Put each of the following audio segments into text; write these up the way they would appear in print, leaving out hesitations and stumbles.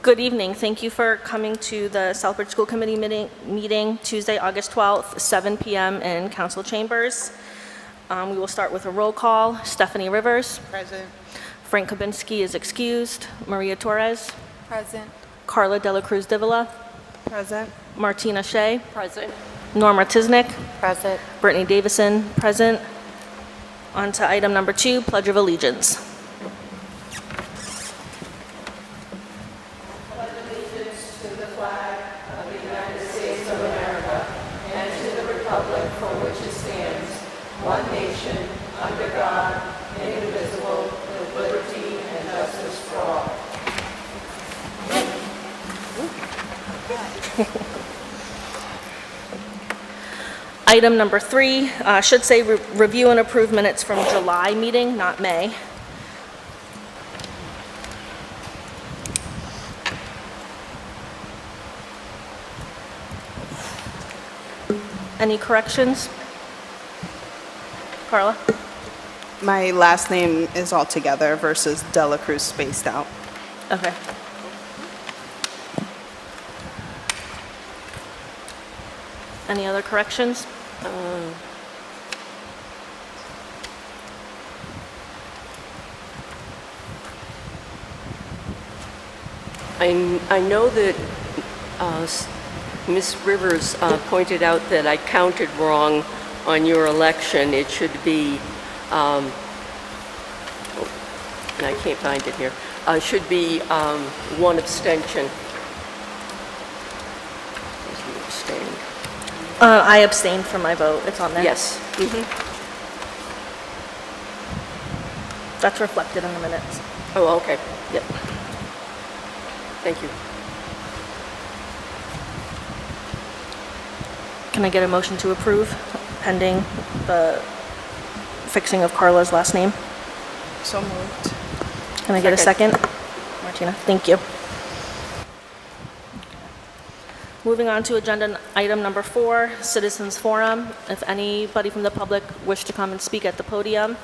Good evening. Thank you for coming to the Southbridge School Committee meeting Tuesday, August 12th, 7 p.m. in Council Chambers. We will start with a roll call. Stephanie Rivers. Present. Frank Kabinski is excused. Maria Torres. Present. Carla Dela Cruz Davila. Present. Martina Shea. Present. Norma Tisnick. Present. Brittany Davison, present. On to item number 2, Pledge of Allegiance. Item number 3 should say review and approve minutes from July meeting, not May. Any corrections? Carla? My last name is all together versus Dela Cruz spaced out. Okay. Any other corrections? I know that Ms. Rivers pointed out that I counted wrong on your election. It should be, and I can't find it here, should be 1 abstention. Who abstained? I abstained from my vote. It's on there. Yes. That's reflected in the minutes. Oh, okay. Yep. Thank you. Can I get a motion to approve pending the fixing of Carla's last name? So moved. Can I get a second? Martina, thank you. Moving on to agenda item number 4, Citizens Forum. If anybody from the public wish to come and speak at the podium.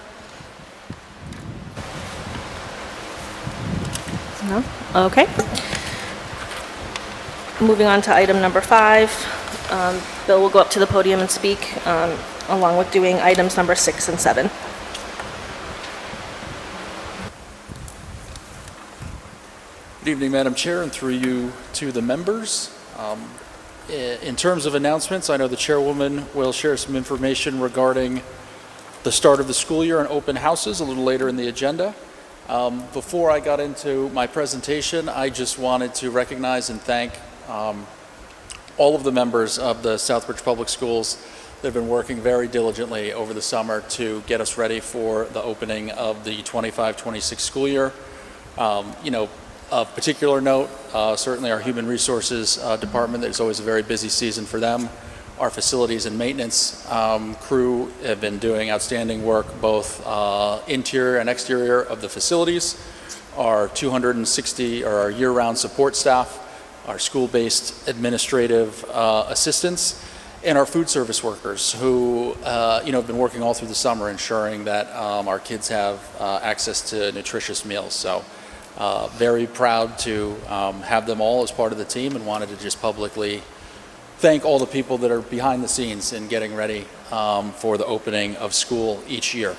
No? Okay. Moving on to item number 5. Bill will go up to the podium and speak, along with doing items number 6 and 7. Good evening, Madam Chair, and through you to the members. In terms of announcements, I know the chairwoman will share some information regarding the start of the school year and open houses a little later in the agenda. Before I got into my presentation, I just wanted to recognize and thank all of the members of the Southbridge Public Schools that have been working very diligently over the summer to get us ready for the opening of the 25-26 school year. Of particular note, certainly our Human Resources Department. There's always a very busy season for them. Our facilities and maintenance crew have been doing outstanding work, both interior and exterior of the facilities. Our 260, or our year-round support staff, our school-based administrative assistants, and our food service workers who have been working all through the summer ensuring that our kids have access to nutritious meals. So very proud to have them all as part of the team, and wanted to just publicly thank all the people that are behind the scenes in getting ready for the opening of school each year.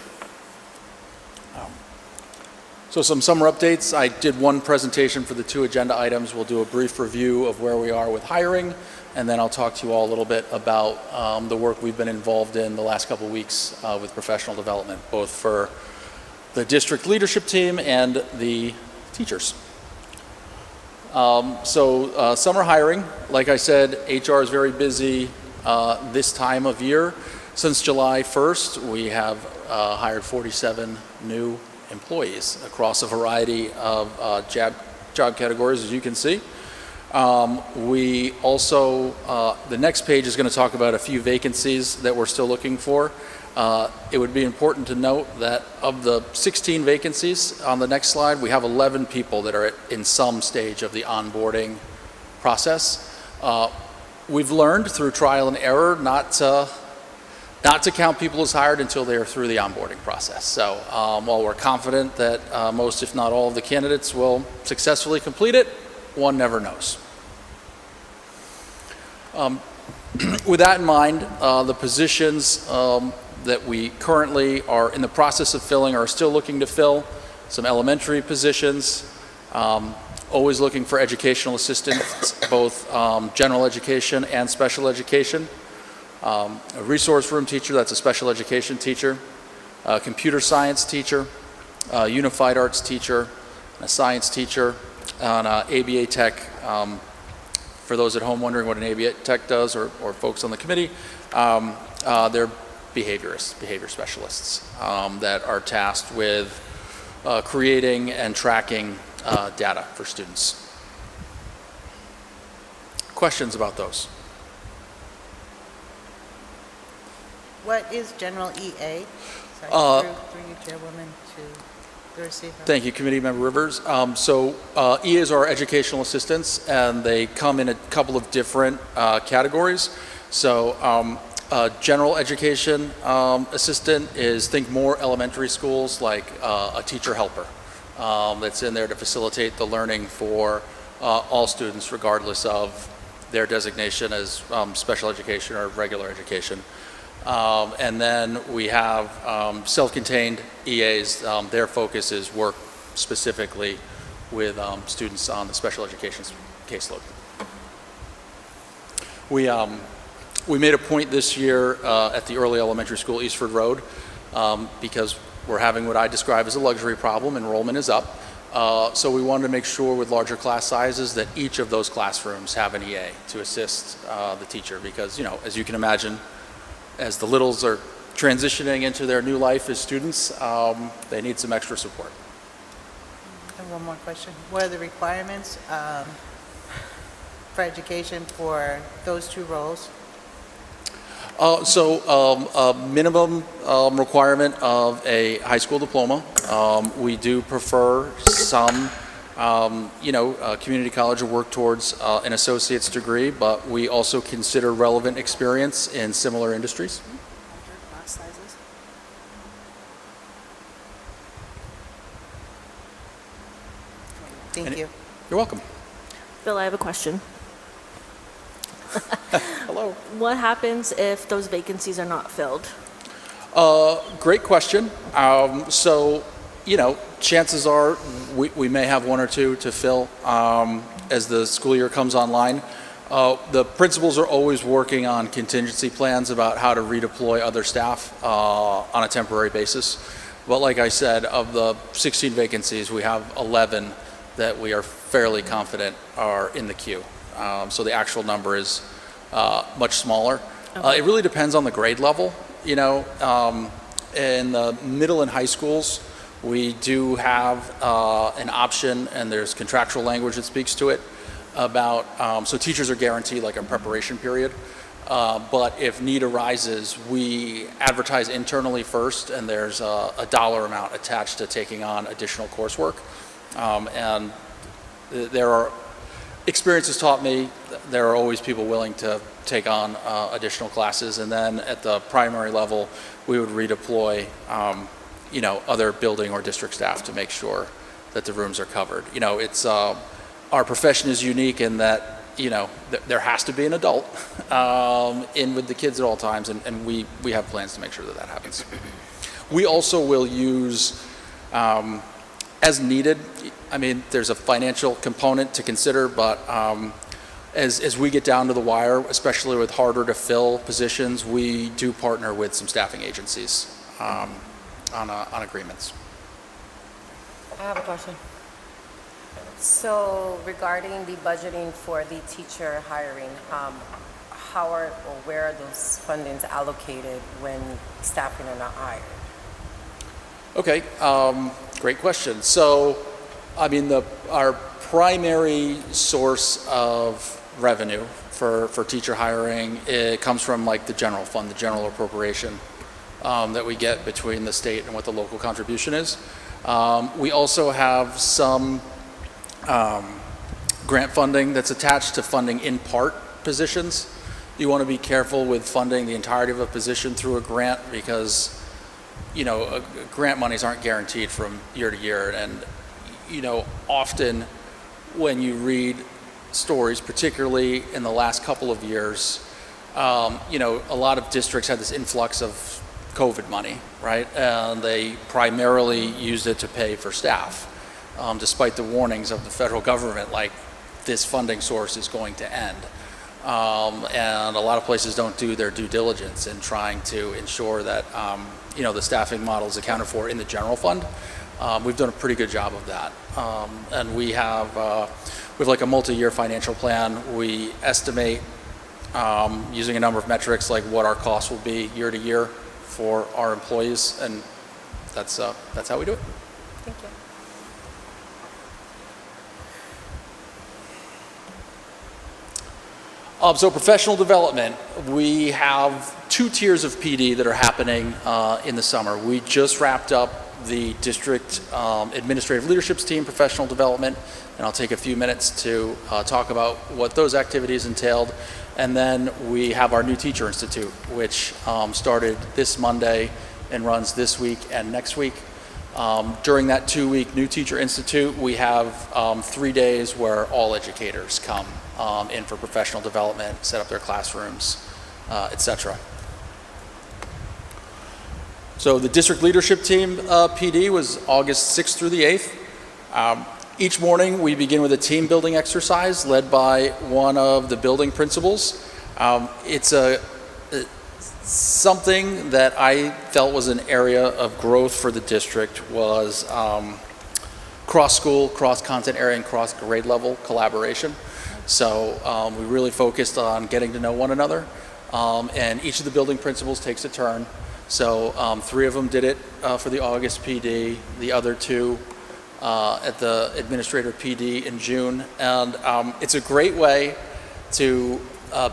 So some summer updates. I did one presentation for the 2 agenda items. We'll do a brief review of where we are with hiring, and then I'll talk to you all a little bit about the work we've been involved in the last couple of weeks with professional development, both for the district leadership team and the teachers. Summer hiring, like I said, HR is very busy this time of year. Since July 1st, we have hired 47 new employees across a variety of job categories, as you can see. We also, the next page is going to talk about a few vacancies that we're still looking for. It would be important to note that of the 16 vacancies on the next slide, we have 11 people that are in some stage of the onboarding process. We've learned through trial and error not to count people as hired until they are through the onboarding process. So while we're confident that most, if not all, of the candidates will successfully complete it, one never knows. With that in mind, the positions that we currently are in the process of filling are still looking to fill some elementary positions, always looking for educational assistants, both general education and special education. A resource room teacher, that's a special education teacher, a computer science teacher, a unified arts teacher, a science teacher, and an ABA tech. For those at home wondering what an ABA tech does, or folks on the committee, they're behavior specialists that are tasked with creating and tracking data for students. Questions about those? What is General EA? Sorry, through you, Chairwoman, to receive. Thank you, Committee Member Rivers. EA is our educational assistants, and they come in a couple of different categories. General education assistant is, think more elementary schools, like a teacher helper that's in there to facilitate the learning for all students, regardless of their designation as special education or regular education. And then we have self-contained EAs. Their focus is work specifically with students on the special education caseload. We made a point this year at the early elementary school, Eastford Road, because we're having what I describe as a luxury problem. Enrollment is up. So we wanted to make sure with larger class sizes that each of those classrooms have an EA to assist the teacher, because, you know, as you can imagine, as the littles are transitioning into their new life as students, they need some extra support. And one more question. What are the requirements for education for those two roles? A minimum requirement of a high school diploma. We do prefer some, community college will work towards an associate's degree, but we also consider relevant experience in similar industries. Class sizes. Thank you. You're welcome. Bill, I have a question. Hello. What happens if those vacancies are not filled? Great question. Chances are we may have one or two to fill as the school year comes online. The principals are always working on contingency plans about how to redeploy other staff on a temporary basis. But like I said, of the 16 vacancies, we have 11 that we are fairly confident are in the queue. So the actual number is much smaller. Okay. It really depends on the grade level. In the middle and high schools, we do have an option, and there's contractual language that speaks to it about, so teachers are guaranteed like a preparation period. But if need arises, we advertise internally first, and there's a dollar amount attached to taking on additional coursework. And there are experiences taught me there are always people willing to take on additional classes, and then at the primary level we would redeploy other building or district staff to make sure that the rooms are covered. It's our profession is unique in that there has to be an adult in with the kids at all times, and we have plans to make sure that that happens. We also will use as needed. I mean, there's a financial component to consider, but as we get down to the wire, especially with harder to fill positions, we do partner with some staffing agencies on agreements. I have a question. So regarding the budgeting for the teacher hiring, where are those fundings allocated when staffing are not hired? Okay, great question. So, I mean, our primary source of revenue for teacher hiring, it comes from like the general fund, the general appropriation that we get between the state and what the local contribution is. We also have some grant funding that's attached to funding in part positions. You want to be careful with funding the entirety of a position through a grant, because grant monies aren't guaranteed from year to year, and often when you read stories, particularly in the last couple of years, a lot of districts had this influx of COVID money, right? And they primarily used it to pay for staff, despite the warnings of the federal government, like this funding source is going to end. And a lot of places don't do their due diligence in trying to ensure that, the staffing model is accounted for in the general fund. We've done a pretty good job of that. And we have like a multi-year financial plan. We estimate using a number of metrics like what our costs will be year to year for our employees, and that's how we do it. Thank you. So professional development, we have 2 tiers of PD that are happening in the summer. We just wrapped up the district administrative leadership's team professional development, and I'll take a few minutes to talk about what those activities entailed. And then we have our new Teacher Institute, which started this Monday and runs this week and next week. During that 2-week New Teacher Institute, we have 3 days where all educators come in for professional development, set up their classrooms, etc. So the district leadership team PD was August 6th through the 8th. Each morning we begin with a team building exercise led by one of the building principals. It's something that I felt was an area of growth for the district was cross-school, cross-content area, and cross-grade level collaboration. So we really focused on getting to know one another, and each of the building principals takes a turn. So 3 of them did it for the August PD, the other 2 at the administrator PD in June. And it's a great way to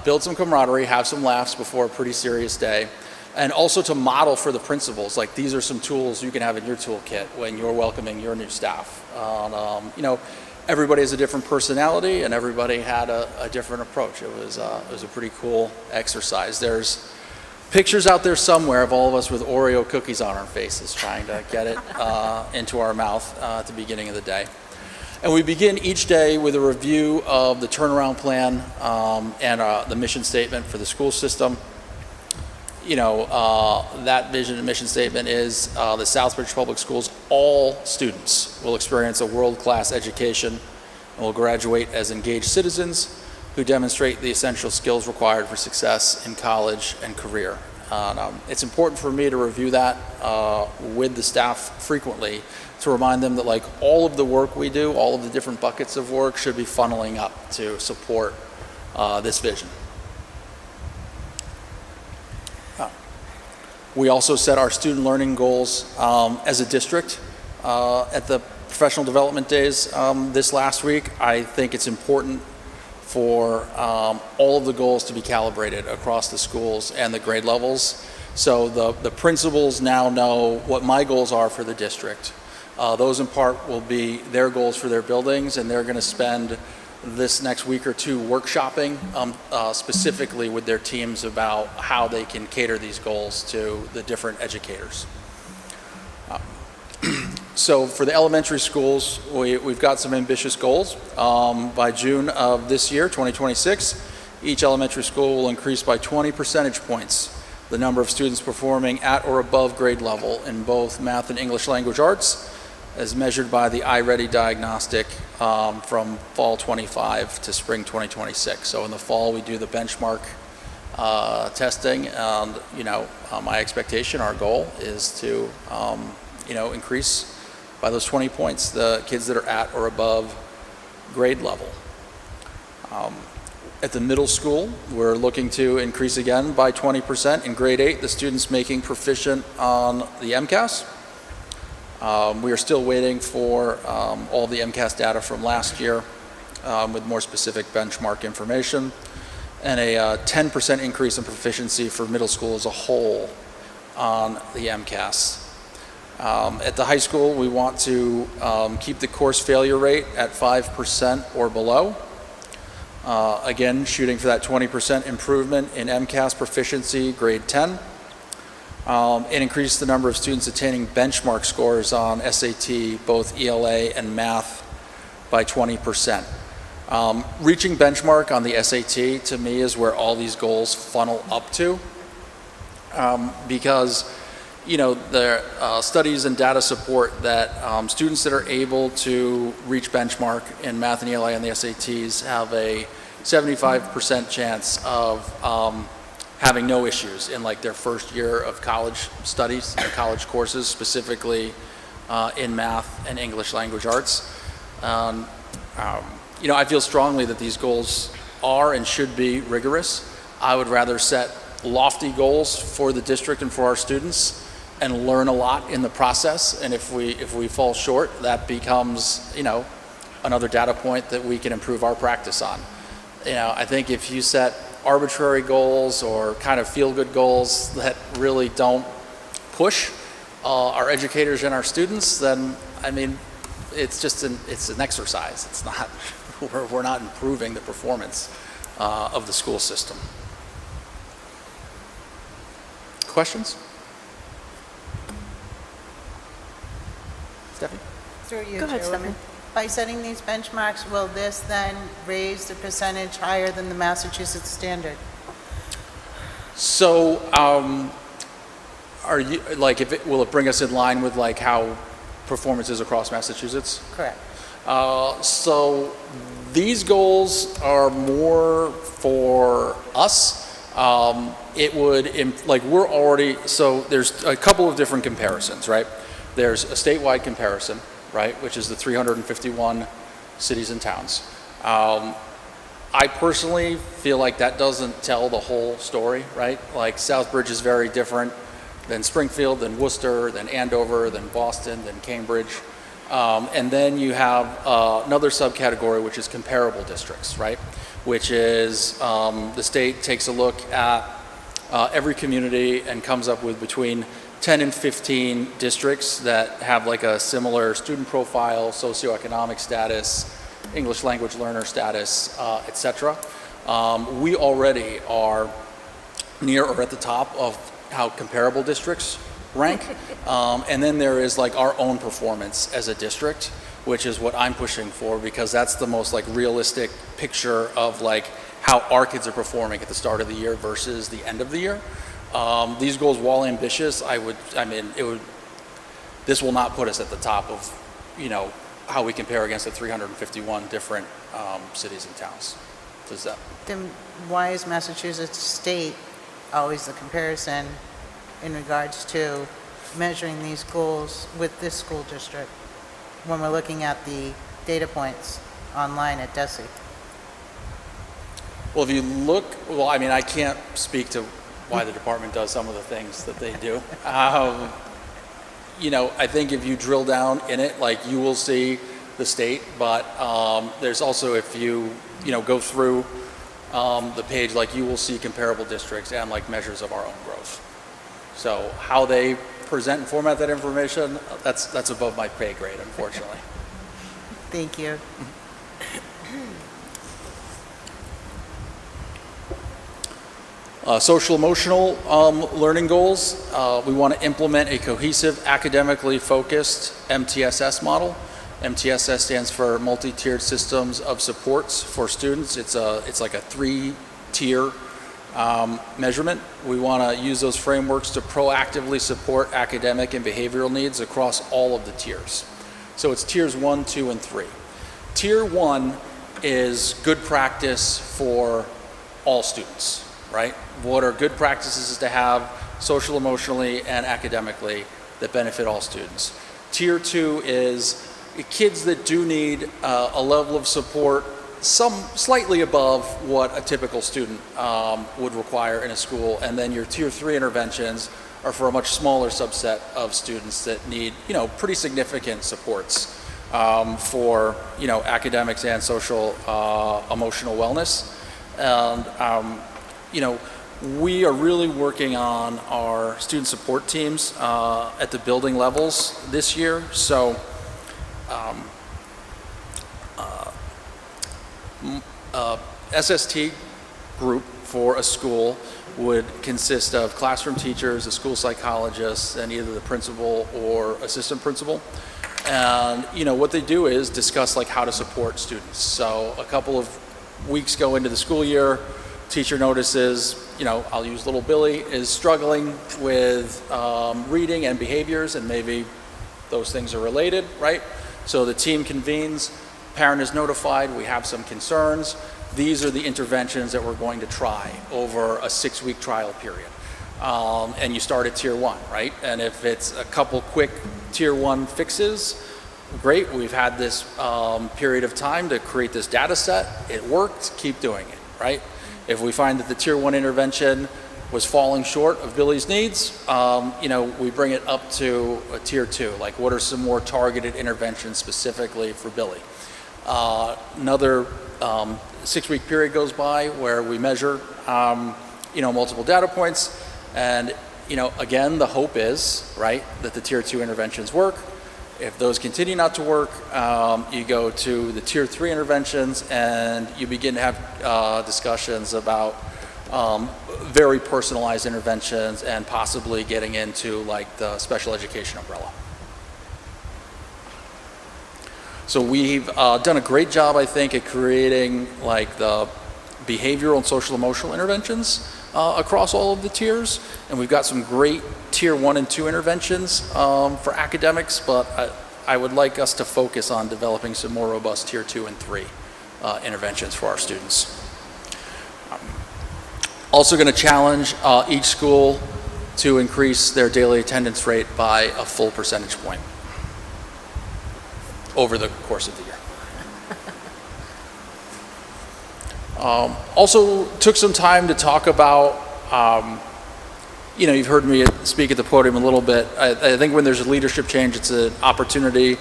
build some camaraderie, have some laughs before a pretty serious day, and also to model for the principals, like these are some tools you can have in your toolkit when you're welcoming your new staff. Everybody has a different personality, and everybody had a different approach. It was a pretty cool exercise. There's pictures out there somewhere of all of us with Oreo cookies on our faces trying to get it into our mouth at the beginning of the day. And we begin each day with a review of the turnaround plan and the mission statement for the school system. That vision and mission statement is the Southbridge Public Schools, all students will experience a world-class education and will graduate as engaged citizens who demonstrate the essential skills required for success in college and career. It's important for me to review that with the staff frequently to remind them that like all of the work we do, all of the different buckets of work should be funneling up to support this vision. We also set our student learning goals as a district at the professional development days this last week. I think it's important for all of the goals to be calibrated across the schools and the grade levels. So the principals now know what my goals are for the district. Those in part will be their goals for their buildings, and they're going to spend this next week or 2 workshopping specifically with their teams about how they can cater these goals to the different educators. So for the elementary schools, we've got some ambitious goals. By June of this year, 2026, each elementary school will increase by 20 percentage points the number of students performing at or above grade level in both math and English language arts, as measured by the iReady diagnostic from fall 25 to spring 2026. So in the fall, we do the benchmark testing, and my expectation, our goal, is to increase by those 20 points the kids that are at or above grade level. At the middle school, we're looking to increase again by 20% in grade 8, the students making proficient on the MCAS. We are still waiting for all the MCAS data from last year with more specific benchmark information, and a 10% increase in proficiency for middle school as a whole on the MCAS. At the high school, we want to keep the course failure rate at 5% or below. Again, shooting for that 20% improvement in MCAS proficiency, grade 10. And increase the number of students attaining benchmark scores on SAT, both ELA and math, by 20%. Reaching benchmark on the SAT, to me, is where all these goals funnel up to, because the studies and data support that students that are able to reach benchmark in math and ELA and the SATs have a 75% chance of having no issues in like their first year of college studies and college courses, specifically in math and English language arts. I feel strongly that these goals are and should be rigorous. I would rather set lofty goals for the district and for our students and learn a lot in the process. And if we fall short, that becomes, another data point that we can improve our practice on. I think if you set arbitrary goals or kind of feel-good goals that really don't push our educators and our students, then, it's just an exercise. It's not, we're not improving the performance of the school system. Questions? Stephanie? Through you, Go ahead, Chairwoman. By setting these benchmarks, will this then raise the percentage higher than the Massachusetts standard? So, are you, like, will it bring us in line with like how performance is across Massachusetts? Correct. So these goals are more for us. It would, we're already, so there's a couple of different comparisons, right? There's a statewide comparison, right, which is the 351 cities and towns. I personally feel like that doesn't tell the whole story, right? Like Southbridge is very different than Springfield, than Worcester, than Andover, than Boston, than Cambridge. And then you have another subcategory, which is comparable districts, right? Which is the state takes a look at every community and comes up with between 10 and 15 districts that have like a similar student profile, socioeconomic status, English language learner status, et cetera. We already are near or at the top of how comparable districts rank. And then there is like our own performance as a district, which is what I'm pushing for, because that's the most like realistic picture of like how our kids are performing at the start of the year versus the end of the year. These goals, while ambitious, this will not put us at the top of, how we compare against the 351 different cities and towns. Does that? Then why is Massachusetts state always the comparison in regards to measuring these goals with this school district when we're looking at the data points online at DESE? Well, if you look, I can't speak to why the department does some of the things that they do. I think if you drill down in it, like you will see the state, but there's also, if you, go through the page, like you will see comparable districts and like measures of our own growth. So how they present and format that information, that's above my pay grade, unfortunately. Thank you. Social emotional learning goals. We want to implement a cohesive, academically focused MTSS model. MTSS stands for multi-tiered systems of supports for students. It's like a 3-tier measurement. We want to use those frameworks to proactively support academic and behavioral needs across all of the tiers. So it's tiers 1, 2, and 3. Tier 1 is good practice for all students, right? What are good practices to have social, emotionally, and academically that benefit all students? Tier 2 is kids that do need a level of support slightly above what a typical student would require in a school. And then your Tier 3 interventions are for a much smaller subset of students that need, pretty significant supports for, academics and social emotional wellness. And, we are really working on our student support teams at the building levels this year. So SST group for a school would consist of classroom teachers, a school psychologist, and either the principal or assistant principal. And, what they do is discuss like how to support students. So a couple of weeks go into the school year, teacher notices, I'll use little Billy, is struggling with reading and behaviors, and maybe those things are related, right? So the team convenes, parent is notified, we have some concerns. These are the interventions that we're going to try over a 6-week trial period. And you start at tier 1, right? And if it's a couple quick tier 1 fixes, great, we've had this period of time to create this data set, it worked, keep doing it, right? If we find that the tier 1 intervention was falling short of Billy's needs, we bring it up to a tier 2, like what are some more targeted interventions specifically for Billy? Another 6-week period goes by where we measure, multiple data points, and, again, the hope is, right, that the tier 2 interventions work. If those continue not to work, you go to the tier 3 interventions, and you begin to have discussions about very personalized interventions and possibly getting into like the special education umbrella. So we've done a great job, I think, at creating like the behavioral and social emotional interventions across all of the tiers, and we've got some great tier 1 and 2 interventions for academics, but I would like us to focus on developing some more robust tier 2 and 3 interventions for our students. Also going to challenge each school to increase their daily attendance rate by a full percentage point over the course of the year. Also took some time to talk about, you've heard me speak at the podium a little bit. I think when there's a leadership change, it's an opportunity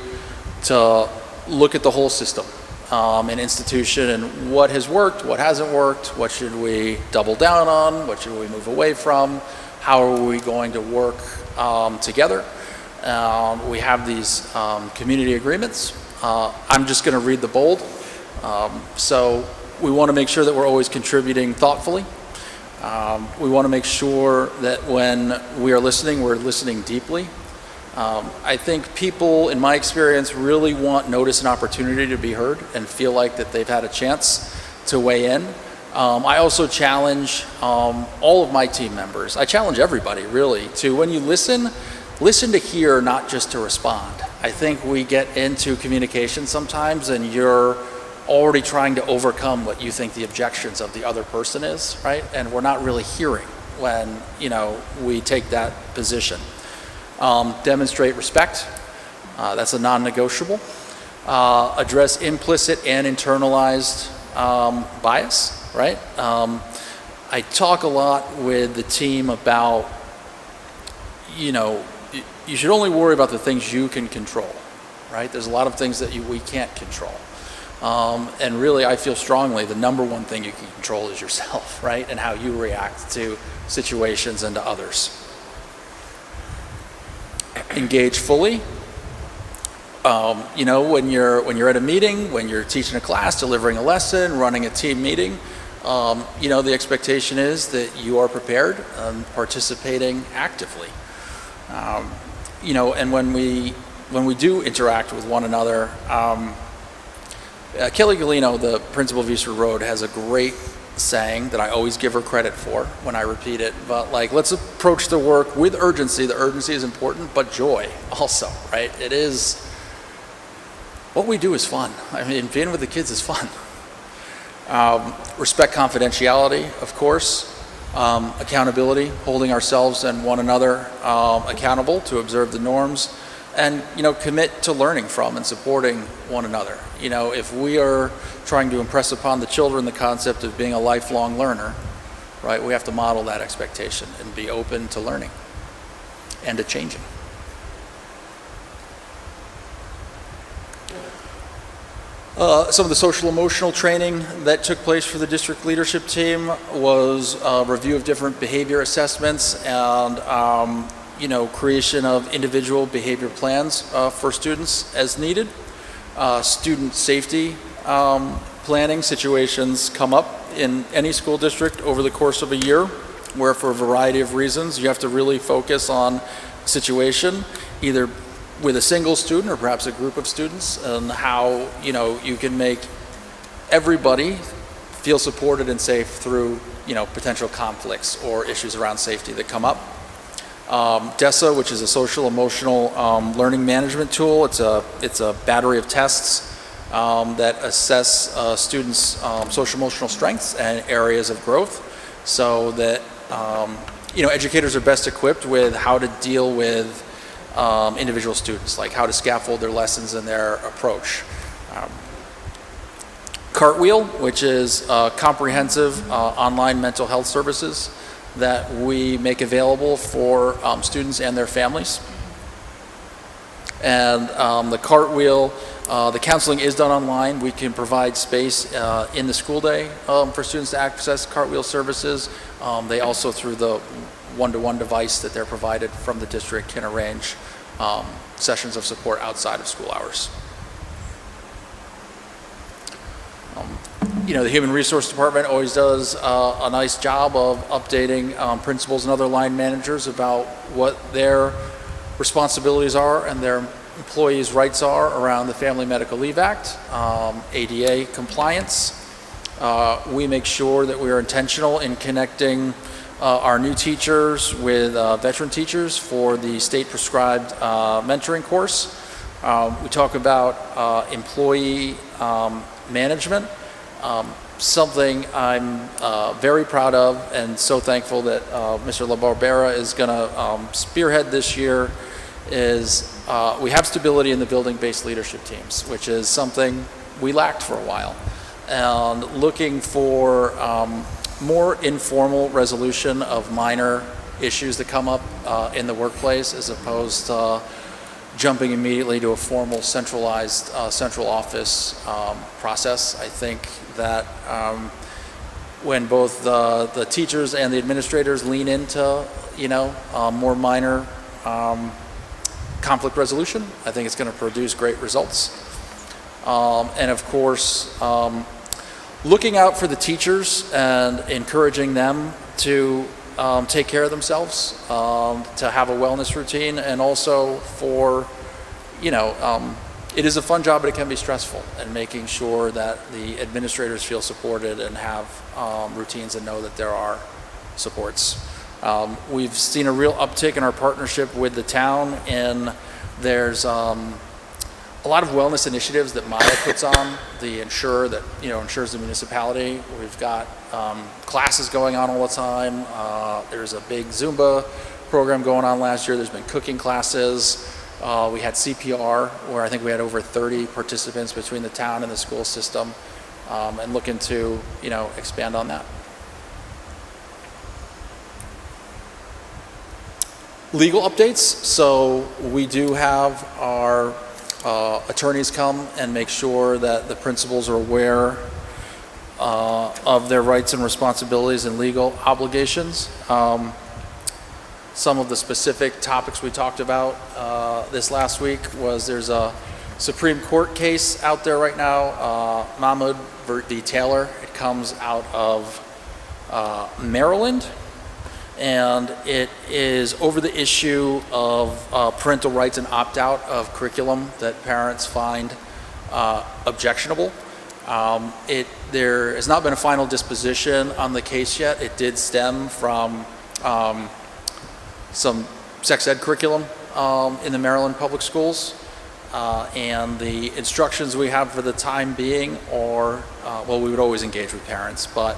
to look at the whole system. An institution and what has worked, what hasn't worked, what should we double down on, what should we move away from, how are we going to work together. We have these community agreements. I'm just going to read the bold. So we want to make sure that we're always contributing thoughtfully. We want to make sure that when we are listening, we're listening deeply. I think people, in my experience, really want notice and opportunity to be heard and feel like that they've had a chance to weigh in. I also challenge all of my team members. I challenge everybody, really, to when you listen to hear, not just to respond. I think we get into communication sometimes and you're already trying to overcome what you think the objections of the other person is, right? And we're not really hearing when, we take that position. Demonstrate respect. That's a non-negotiable. Address implicit and internalized bias, right? I talk a lot with the team about, you should only worry about the things you can control, right? There's a lot of things that we can't control. And really, I feel strongly the number one thing you can control is yourself, right? And how you react to situations and to others. Engage fully. When you're at a meeting, when you're teaching a class, delivering a lesson, running a team meeting, the expectation is that you are prepared and participating actively. And when we do interact with one another, Kelly Galino, the principal of Eastwood Road, has a great saying that I always give her credit for when I repeat it, but let's approach the work with urgency. The urgency is important, but joy also, right? It is, what we do is fun. I mean, being with the kids is fun. Respect confidentiality, of course. Accountability, holding ourselves and one another accountable to observe the norms, and commit to learning from and supporting one another. If we are trying to impress upon the children the concept of being a lifelong learner, right, we have to model that expectation and be open to learning and to changing. Some of the social emotional training that took place for the district leadership team was a review of different behavior assessments and creation of individual behavior plans for students as needed. Student safety planning situations come up in any school district over the course of a year where, for a variety of reasons, you have to really focus on situation, either with a single student or perhaps a group of students, and how, you know, you can make everybody feel supported and safe through, you know, potential conflicts or issues around safety that come up. DESA, which is a social emotional learning management tool. It's a battery of tests that assess students' social emotional strengths and areas of growth, so that you know, educators are best equipped with how to deal with individual students, like how to scaffold their lessons and their approach. Cartwheel, which is comprehensive online mental health services that we make available for students and their families. And the Cartwheel, the counseling is done online. We can provide space in the school day for students to access Cartwheel services. They also, through the one-to-one device that they're provided from the district, can arrange sessions of support outside of school hours. You know, the Human Resource Department always does a nice job of updating principals and other line managers about what their responsibilities are and their employees' rights are around the Family Medical Leave Act, ADA compliance. We make sure that we are intentional in connecting our new teachers with veteran teachers for the state prescribed mentoring course. We talk about employee management. Something I'm very proud of and so thankful that Mr. LaBarbera is going to spearhead this year is we have stability in the building-based leadership teams, which is something we lacked for a while. And looking for more informal resolution of minor issues that come up in the workplace, as opposed to jumping immediately to a formal centralized central office process. I think that when both the teachers and the administrators lean into, you know, more minor conflict resolution, I think it's going to produce great results. And of course, looking out for the teachers and encouraging them to take care of themselves, to have a wellness routine, and also for, you know, it is a fun job, but it can be stressful, and making sure that the administrators feel supported and have routines and know that there are supports. We've seen a real uptick in our partnership with the town, and there's a lot of wellness initiatives that Maya puts on, the insurer that, you know, insures the municipality. We've got classes going on all the time. There's a big Zumba program going on last year. There's been cooking classes. We had CPR, where I think we had over 30 participants between the town and the school system, and looking to, you know, expand on that. Legal updates. So we do have our attorneys come and make sure that the principals are aware of their rights and responsibilities and legal obligations. Some of the specific topics we talked about this last week was there's a Supreme Court case out there right now, Mahmoud v. Taylor. It comes out of Maryland, and it is over the issue of parental rights and opt-out of curriculum that parents find objectionable. There has not been a final disposition on the case yet. It did stem from some sex ed curriculum in the Maryland public schools, and the instructions we have for the time being are, well, we would always engage with parents, but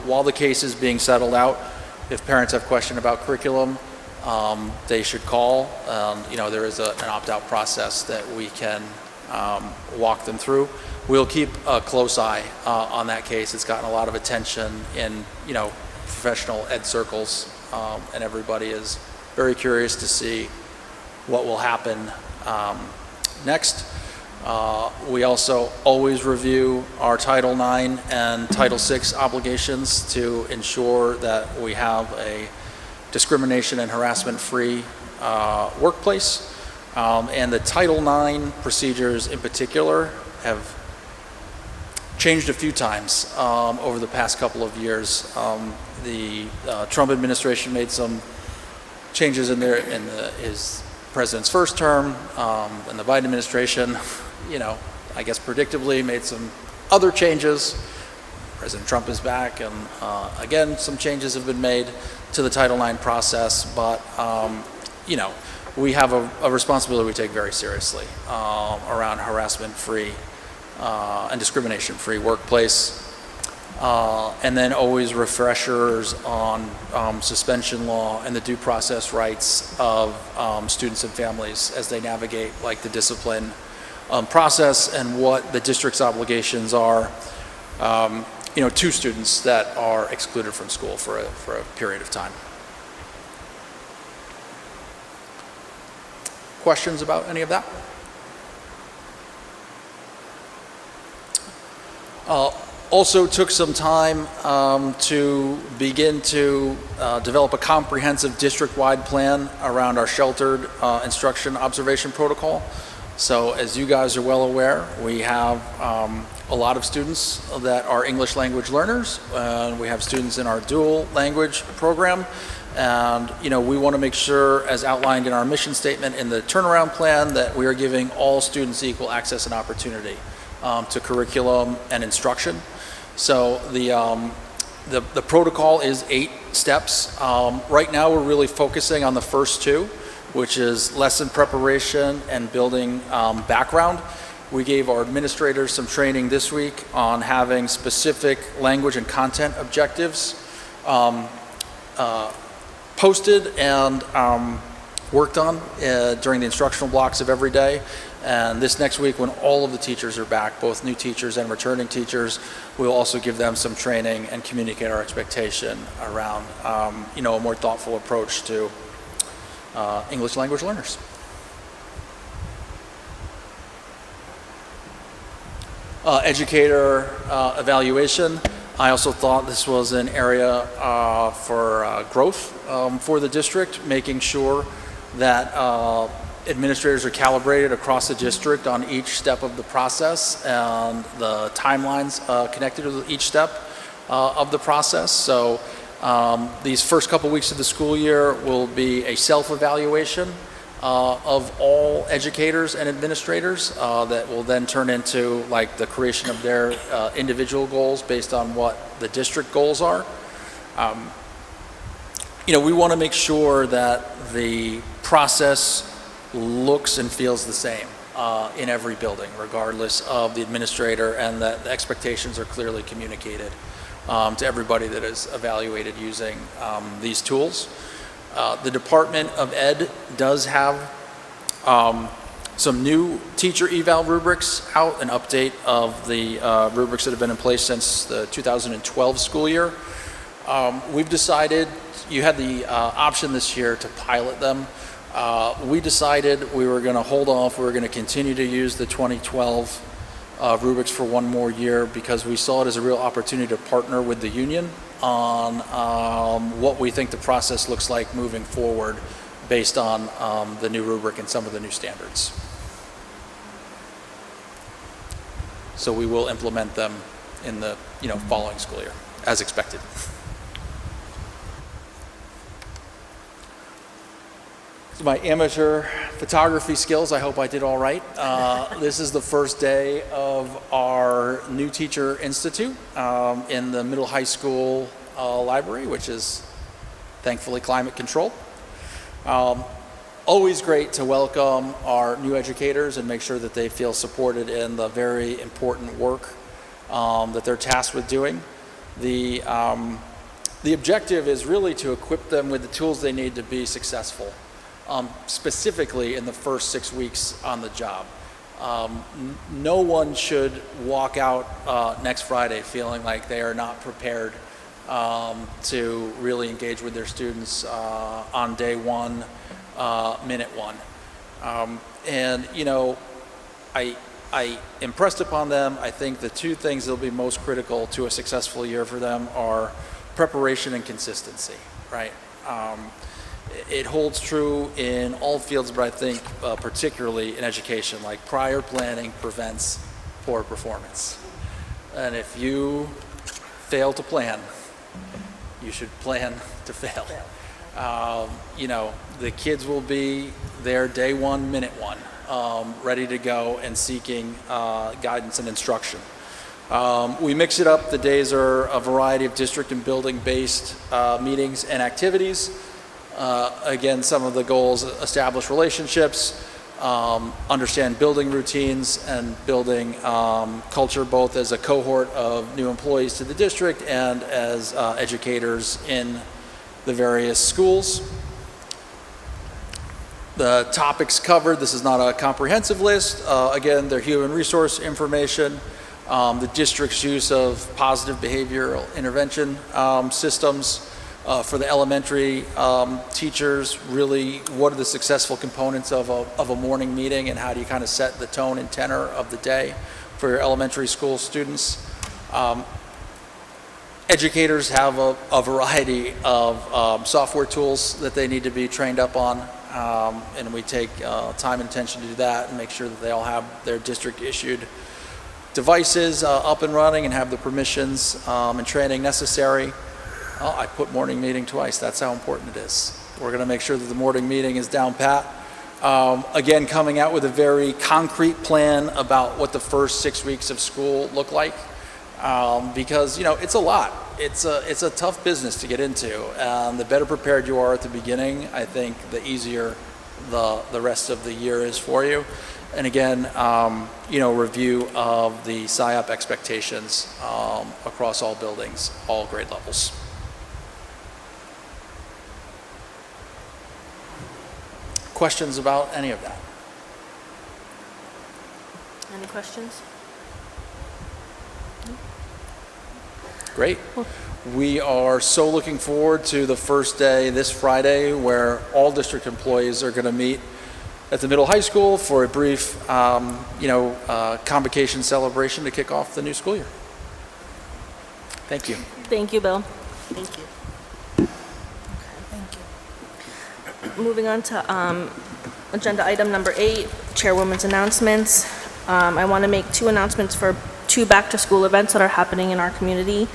while the case is being settled out, if parents have question about curriculum, they should call. You know, there is an opt-out process that we can walk them through. We'll keep a close eye on that case. It's gotten a lot of attention in, you know, professional ed circles, and everybody is very curious to see what will happen next. We also always review our Title IX and Title VI obligations to ensure that we have a discrimination and harassment-free workplace. And the Title IX procedures in particular have changed a few times over the past couple of years. The Trump administration made some changes in there in his president's first term, and the Biden administration, I guess predictably made some other changes. President Trump is back, and again, some changes have been made to the Title IX process, but, we have a responsibility we take very seriously around harassment-free and discrimination-free workplace. And then always refreshers on suspension law and the due process rights of students and families as they navigate the discipline process and what the district's obligations are to students that are excluded from school for a period of time. Questions about any of that? Also took some time to begin to develop a comprehensive district-wide plan around our sheltered instruction observation protocol. So as you guys are well aware, we have a lot of students that are English language learners, and we have students in our dual language program. And we want to make sure, as outlined in our mission statement in the turnaround plan, that we are giving all students equal access and opportunity to curriculum and instruction. So the protocol is 8 steps. Right now we're really focusing on the first 2, which is lesson preparation and building background. We gave our administrators some training this week on having specific language and content objectives posted and worked on during the instructional blocks of every day. And this next week, when all of the teachers are back, both new teachers and returning teachers, we'll also give them some training and communicate our expectation around, a more thoughtful approach to English language learners. Educator evaluation. I also thought this was an area for growth for the district, making sure that administrators are calibrated across the district on each step of the process and the timelines connected to each step of the process. So these first couple weeks of the school year will be a self-evaluation of all educators and administrators that will then turn into the creation of their individual goals based on what the district goals are. We want to make sure that the process looks and feels the same in every building, regardless of the administrator, and that the expectations are clearly communicated to everybody that is evaluated using these tools. The Department of Ed does have some new teacher eval rubrics out, an update of the rubrics that have been in place since the 2012 school year. We've decided, you had the option this year to pilot them. We decided we were going to hold off. We were going to continue to use the 2012 rubrics for one more year because we saw it as a real opportunity to partner with the union on what we think the process looks like moving forward based on the new rubric and some of the new standards. So we will implement them in the following school year as expected. My amateur photography skills, I hope I did all right. This is the first day of our new teacher institute in the middle high school library, which is thankfully climate controlled. Always great to welcome our new educators and make sure that they feel supported in the very important work that they're tasked with doing. The objective is really to equip them with the tools they need to be successful. Specifically in the first 6 weeks on the job. No one should walk out next Friday feeling like they are not prepared to really engage with their students on day 1, minute 1. I impressed upon them, I think the 2 things that will be most critical to a successful year for them are preparation and consistency, right? It holds true in all fields, but I think particularly in education, like prior planning prevents poor performance. And if you fail to plan, you should plan to fail. The kids will be there day one, minute one, ready to go and seeking guidance and instruction. We mix it up. The days are a variety of district and building-based meetings and activities. Again, some of the goals: establish relationships, understand building routines, and building culture both as a cohort of new employees to the district and as educators in the various schools. The topics covered: this is not a comprehensive list. Again, they're human resource information, the district's use of positive behavioral intervention systems for the elementary teachers. Really, what are the successful components of a morning meeting, and how do you kind of set the tone and tenor of the day for your elementary school students? Educators have a variety of software tools that they need to be trained up on, and we take time and attention to do that and make sure that they all have their district-issued devices up and running and have the permissions and training necessary. Oh, I put morning meeting twice. That's how important it is. We're going to make sure that the morning meeting is down pat. Again, coming out with a very concrete plan about what the first 6 weeks of school look like. Because, you know, it's a lot. It's a tough business to get into. The better prepared you are at the beginning, I think the easier the rest of the year is for you. And again, you know, review of the SIOP expectations across all buildings, all grade levels. Questions about any of that? Any questions? Great. We are so looking forward to the first day this Friday, where all district employees are going to meet at the middle high school for a brief, convocation celebration to kick off the new school year. Thank you. Thank you, Bill. Thank you. Moving on to agenda item number 8, Chairwoman's announcements. I want to make 2 announcements for 2 back-to-school events that are happening in our community.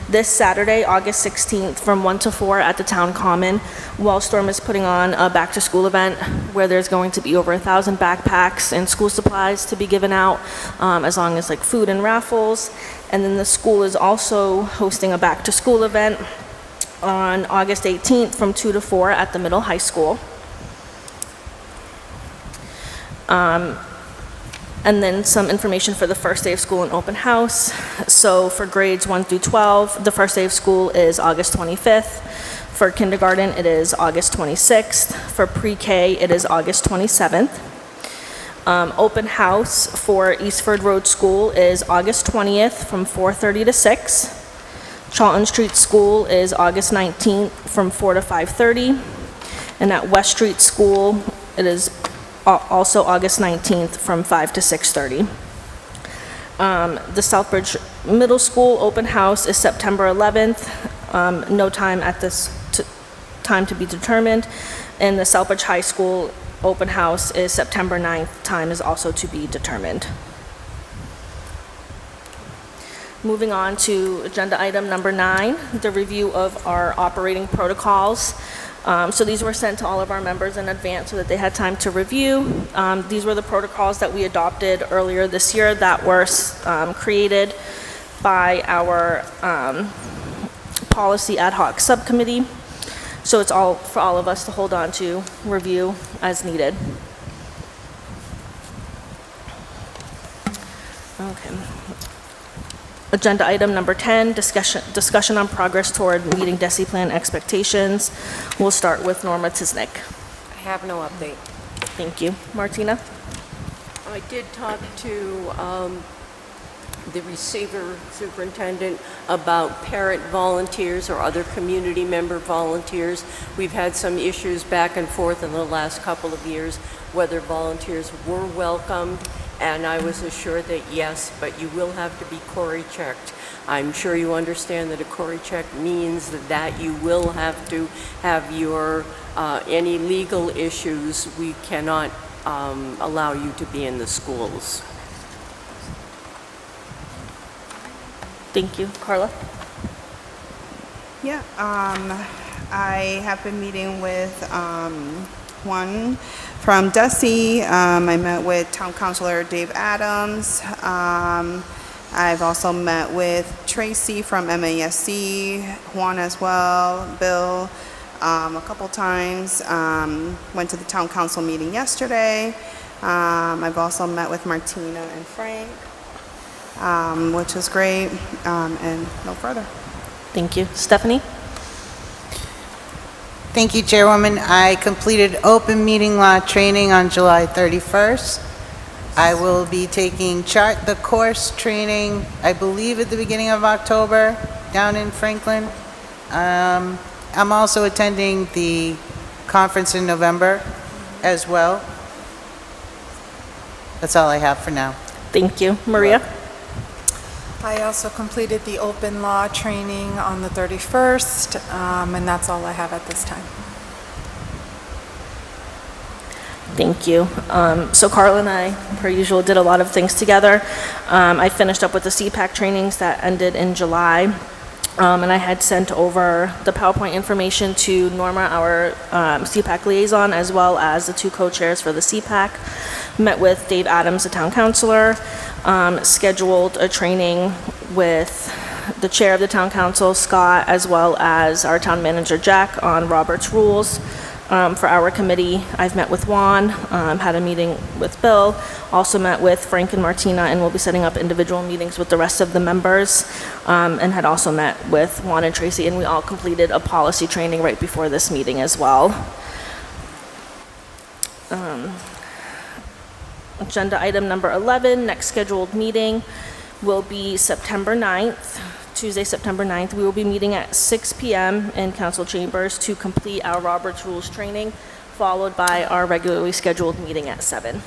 This Saturday, August 16th, from 1 to 4 at the Town Common, Wellstorm is putting on a back-to-school event where there's going to be over 1,000 backpacks and school supplies to be given out, as long as like food and raffles. And then the school is also hosting a back-to-school event on August 18th from 2 to 4 at the middle high school. And then some information for the first day of school and open house. So for grades 1 through 12, the first day of school is August 25th. For kindergarten, it is August 26th. For pre-K, it is August 27th. Open house for Eastford Road School is August 20th from 4:30 to 6. Charlton Street School is August 19th from 4 to 5:30. And at West Street School, it is also August 19th from 5 to 6:30. The Southbridge Middle School open house is September 11th. No time at this time to be determined. And the Southbridge High School open house is September 9th. Time is also to be determined. Moving on to agenda item number 9, the review of our operating protocols. So these were sent to all of our members in advance so that they had time to review. These were the protocols that we adopted earlier this year that were created by our policy ad hoc subcommittee. So it's all for all of us to hold on to, review as needed. Okay. Agenda item number 10, discussion on progress toward meeting DESI plan expectations. We'll start with Norma Tisnick. I have no update. Thank you. Martina? I did talk to the receiver superintendent about parent volunteers or other community member volunteers. We've had some issues back and forth in the last couple of years whether volunteers were welcomed, and I was assured that yes, but you will have to be Cory checked. I'm sure you understand that a Cory check means that you will have to have your any legal issues. We cannot allow you to be in the schools. Thank you. Carla? Yeah, I have been meeting with one. From DESI, I met with Town Councilor Dave Adams. I've also met with Tracy from MASC, Juan as well, Bill, a couple times. Went to the Town Council meeting yesterday. I've also met with Martina and Frank, which is great, and no further. Thank you. Stephanie? Thank you, Chairwoman. I completed open meeting law training on July 31st. I will be taking Chart the Course training, I believe at the beginning of October, down in Franklin. I'm also attending the conference in November as well. That's all I have for now. Thank you. Maria? I also completed the open law training on the 31st, and that's all I have at this time. Thank you. So Carl and I, per usual, did a lot of things together. I finished up with the CPAC trainings that ended in July, and I had sent over the PowerPoint information to Norma, our CPAC liaison, as well as the two co-chairs for the CPAC. Met with Dave Adams, the town councilor, scheduled a training with the chair of the town council, Scott, as well as our town manager, Jack, on Robert's rules. For our committee, I've met with Juan, had a meeting with Bill, also met with Frank and Martina, and we'll be setting up individual meetings with the rest of the members, and had also met with Juan and Tracy, and we all completed a policy training right before this meeting as well. Agenda item number 11, next scheduled meeting will be September 9th, Tuesday, September 9th. We will be meeting at 6 p.m. in council chambers to complete our Robert's Rules training, followed by our regularly scheduled meeting at 7.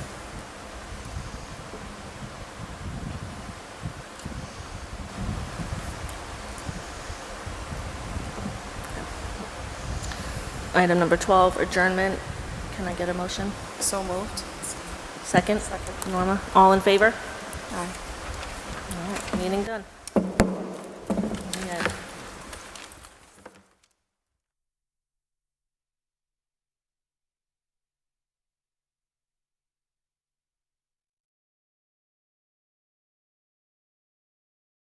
Item number 12, adjournment. Can I get a motion? So moved. Second? Norma? All in favor? Aye. All right, meeting done.